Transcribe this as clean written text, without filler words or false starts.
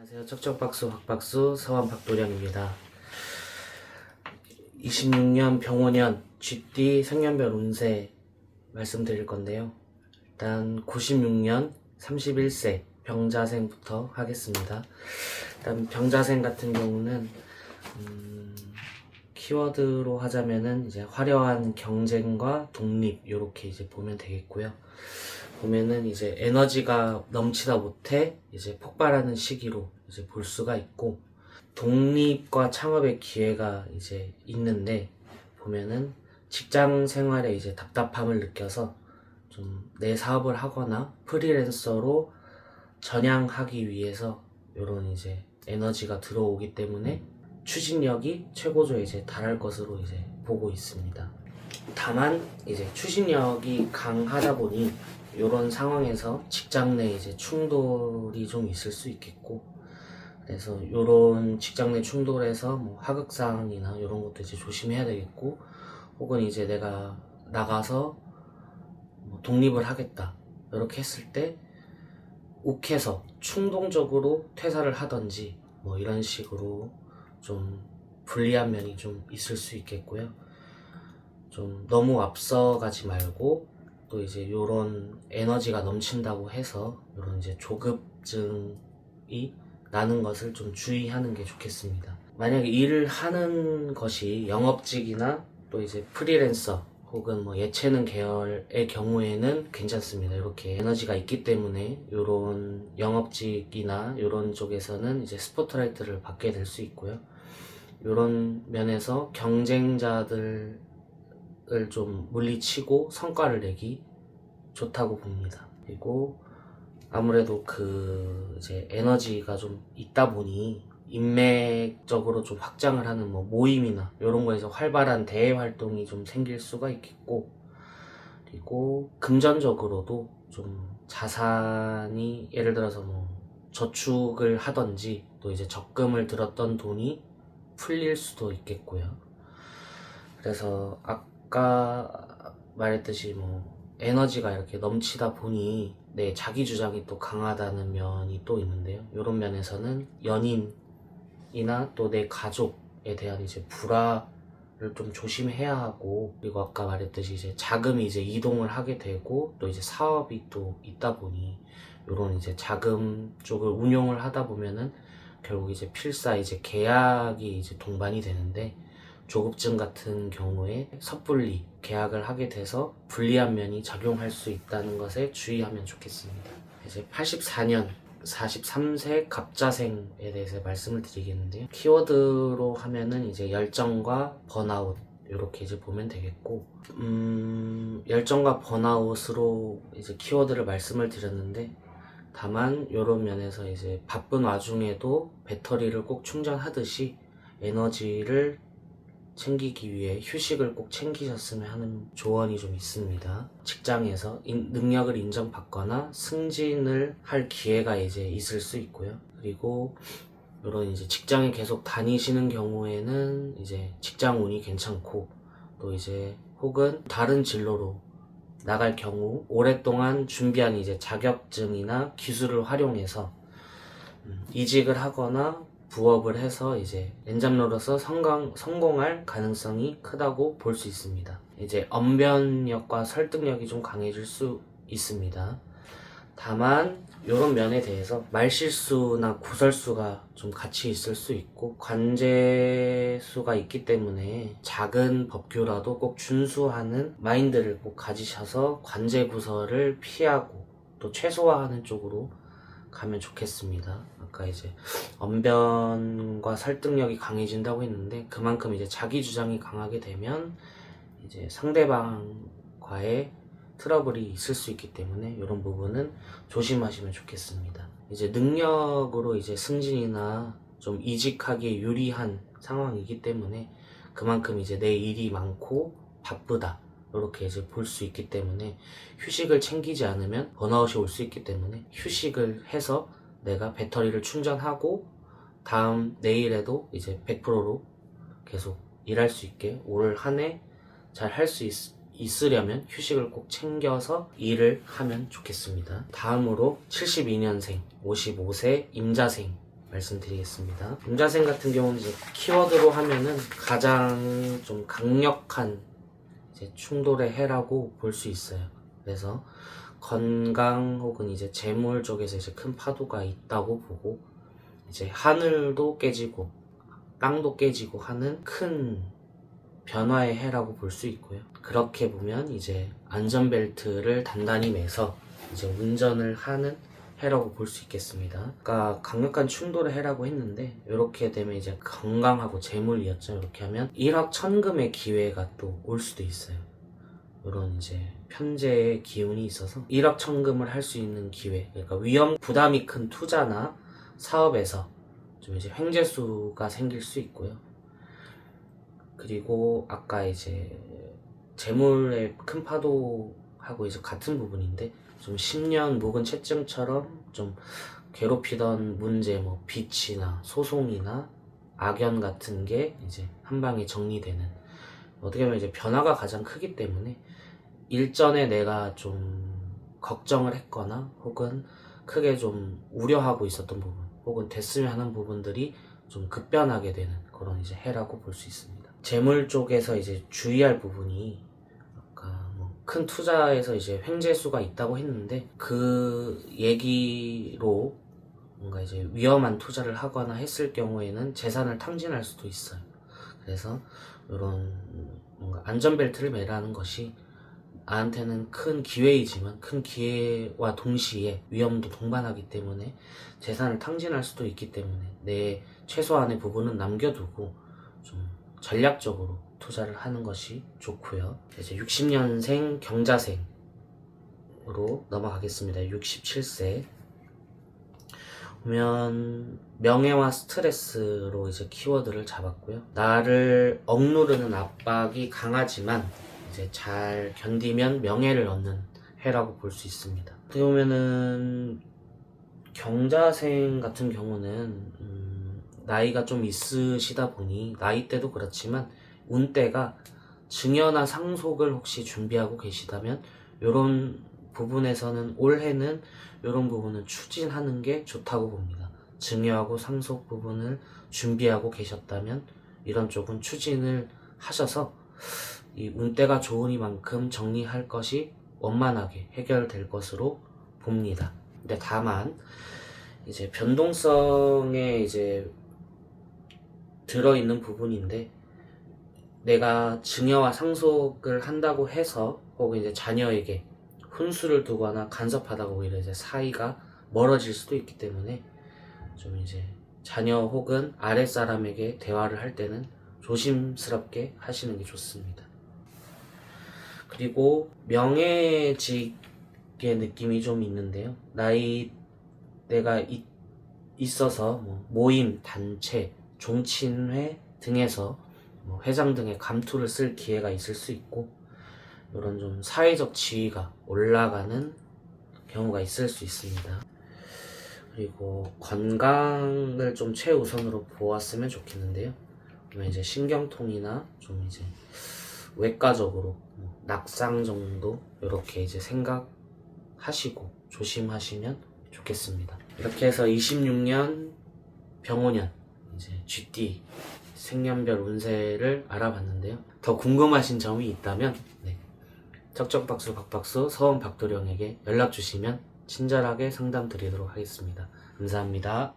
안녕하세요. 척척박수 박박수 서원 박도령입니다. 26년 병오년 쥐띠 생년별 운세 말씀드릴 건데요. 일단 96년 31세 병자생부터 하겠습니다. 일단 병자생 같은 경우는 키워드로 하자면은 이제 화려한 경쟁과 독립 이렇게 이제 보면 되겠고요. 보면은 이제 에너지가 넘치다 못해 이제 폭발하는 시기로 이제 볼 수가 있고, 독립과 창업의 기회가 이제 있는데, 보면은 직장 생활에 이제 답답함을 느껴서 좀 내 사업을 하거나 프리랜서로 전향하기 위해서 이런 이제 에너지가 들어오기 때문에 추진력이 최고조에 이제 달할 것으로 이제 보고 있습니다. 다만 이제 추진력이 강하다 보니 이런 상황에서 직장 내 이제 충돌이 좀 있을 수 있겠고, 그래서 이런 직장 내 충돌에서 뭐 하극상이나 이런 것도 이제 조심해야 되겠고, 혹은 이제 내가 나가서 뭐 독립을 하겠다 이렇게 했을 때 욱해서 충동적으로 퇴사를 하던지 뭐 이런 식으로 좀 불리한 면이 좀 있을 수 있겠고요. 좀 너무 앞서가지 말고, 또 이제 요런 에너지가 넘친다고 해서 요런 이제 조급증이 나는 것을 좀 주의하는 게 좋겠습니다. 만약에 일을 하는 것이 영업직이나 또 이제 프리랜서 혹은 뭐 예체능 계열의 경우에는 괜찮습니다. 이렇게 에너지가 있기 때문에 요런 영업직이나 요런 쪽에서는 이제 스포트라이트를 받게 될 수 있고요. 요런 면에서 경쟁자들 좀 물리치고 성과를 내기 좋다고 봅니다. 그리고 아무래도 그 이제 에너지가 좀 있다 보니 인맥적으로 좀 확장을 하는 뭐 모임이나 이런 거에서 활발한 대외 활동이 좀 생길 수가 있겠고, 그리고 금전적으로도 좀 자산이 예를 들어서 뭐 저축을 하던지 또 이제 적금을 들었던 돈이 풀릴 수도 있겠고요. 그래서 아까 말했듯이 뭐 에너지가 이렇게 넘치다 보니 내 자기 주장이 또 강하다는 면이 또 있는데요. 이런 면에서는 연인이나 또 내 가족에 대한 이제 불화를 좀 조심해야 하고, 그리고 아까 말했듯이 이제 자금이 이제 이동을 하게 되고 또 이제 사업이 또 있다 보니 이런 이제 자금 쪽을 운용을 하다 보면은 결국 이제 필사 이제 계약이 이제 동반이 되는데, 조급증 같은 경우에 섣불리 계약을 하게 돼서 불리한 면이 작용할 수 있다는 것에 주의하면 좋겠습니다. 이제 84년 43세 갑자생에 대해서 말씀을 드리겠는데요. 키워드로 하면은 이제 열정과 번아웃 이렇게 이제 보면 되겠고, 열정과 번아웃으로 이제 키워드를 말씀을 드렸는데, 다만 이런 면에서 이제 바쁜 와중에도 배터리를 꼭 충전하듯이 에너지를 챙기기 위해 휴식을 꼭 챙기셨으면 하는 조언이 좀 있습니다. 직장에서 능력을 인정받거나 승진을 할 기회가 이제 있을 수 있고요. 그리고 이런 이제 직장에 계속 다니시는 경우에는 이제 직장 운이 괜찮고, 또 이제 혹은 다른 진로로 나갈 경우 오랫동안 준비한 이제 자격증이나 기술을 활용해서 이직을 하거나 부업을 해서 이제 엔잡러로서 성공할 가능성이 크다고 볼 수 있습니다. 이제 언변력과 설득력이 좀 강해질 수 있습니다. 다만 이런 면에 대해서 말실수나 구설수가 좀 같이 있을 수 있고, 관제수가 있기 때문에 작은 법규라도 꼭 준수하는 마인드를 꼭 가지셔서 관제 구설을 피하고 또 최소화하는 쪽으로 가면 좋겠습니다. 아까 이제 언변과 설득력이 강해진다고 했는데, 그만큼 이제 자기 주장이 강하게 되면 이제 상대방과의 트러블이 있을 수 있기 때문에 이런 부분은 조심하시면 좋겠습니다. 이제 능력으로 이제 승진이나 좀 이직하기에 유리한 상황이기 때문에 그만큼 이제 내 일이 많고 바쁘다 이렇게 이제 볼 수 있기 때문에, 휴식을 챙기지 않으면 번아웃이 올 수 있기 때문에 휴식을 해서 내가 배터리를 충전하고 다음 내일에도 이제 100%로 계속 일할 수 있게 올 한 해 잘 할 수 있으려면 휴식을 꼭 챙겨서 일을 하면 좋겠습니다. 다음으로 72년생 55세 임자생 말씀드리겠습니다. 경자생 같은 경우는 이제 키워드로 하면은 가장 좀 강력한 이제 충돌의 해라고 볼 수 있어요. 그래서 건강 혹은 이제 재물 쪽에서 이제 큰 파도가 있다고 보고, 이제 하늘도 깨지고 땅도 깨지고 하는 큰 변화의 해라고 볼 수 있고요. 그렇게 보면 이제 안전벨트를 단단히 매서 이제 운전을 하는 해라고 볼 수 있겠습니다. 아까 강력한 충돌의 해라고 했는데, 이렇게 되면 이제 건강하고 재물이었죠. 이렇게 하면 1억 천금의 기회가 또 올 수도 있어요. 이런 이제 편재의 기운이 있어서 1억 천금을 할 수 있는 기회, 그러니까 위험 부담이 큰 투자나 사업에서 좀 이제 횡재수가 생길 수 있고요. 그리고 아까 이제 재물의 큰 파도하고 이제 같은 부분인데, 좀 10년 묵은 채증처럼 좀 괴롭히던 문제, 뭐 빚이나 소송이나 악연 같은 게 이제 한 방에 정리되는, 어떻게 보면 이제 변화가 가장 크기 때문에 일전에 내가 좀 걱정을 했거나 혹은 크게 좀 우려하고 있었던 부분, 혹은 됐으면 하는 부분들이 좀 급변하게 되는 그런 이제 해라고 볼 수 있습니다. 재물 쪽에서 이제 주의할 부분이, 아까 뭐 큰 투자에서 이제 횡재수가 있다고 했는데, 그 얘기로 뭔가 이제 위험한 투자를 하거나 했을 경우에는 재산을 탕진할 수도 있어요. 그래서 이런 뭔가 안전벨트를 매라는 것이 나한테는 큰 기회이지만, 큰 기회와 동시에 위험도 동반하기 때문에 재산을 탕진할 수도 있기 때문에 내 최소한의 부분은 남겨두고 좀 전략적으로 투자를 하는 것이 좋고요. 이제 60년생 경자생으로 넘어가겠습니다. 67세 보면 명예와 스트레스로 이제 키워드를 잡았고요. 나를 억누르는 압박이 강하지만 이제 잘 견디면 명예를 얻는 해라고 볼 수 있습니다. 어떻게 보면은 경자생 같은 경우는 나이가 좀 있으시다 보니, 나이대도 그렇지만 운대가 증여나 상속을 혹시 준비하고 계시다면, 이런 부분에서는 올해는 이런 부분을 추진하는 게 좋다고 봅니다. 증여하고 상속 부분을 준비하고 계셨다면 이런 쪽은 추진을 하셔서 이 운대가 좋으니만큼 정리할 것이 원만하게 해결될 것으로 봅니다. 근데 다만 이제 변동성에 이제 들어있는 부분인데, 내가 증여와 상속을 한다고 해서 혹은 이제 자녀에게 훈수를 두거나 간섭하다가 오히려 이제 사이가 멀어질 수도 있기 때문에, 좀 이제 자녀 혹은 아랫사람에게 대화를 할 때는 조심스럽게 하시는 게 좋습니다. 그리고 명예직의 느낌이 좀 있는데요. 나이대가 있어서 뭐 모임, 단체, 종친회 등에서 뭐 회장 등의 감투를 쓸 기회가 있을 수 있고, 이런 좀 사회적 지위가 올라가는 경우가 있을 수 있습니다. 그리고 건강을 좀 최우선으로 보았으면 좋겠는데요. 그러면 이제 신경통이나 좀 이제 외과적으로 낙상 정도 이렇게 이제 생각하시고 조심하시면 좋겠습니다. 이렇게 해서 26년 병오년 이제 GT 생년별 운세를 알아봤는데요. 더 궁금하신 점이 있다면 척척박수 박박수 서원 박도령에게 연락 주시면 친절하게 상담 드리도록 하겠습니다. 감사합니다.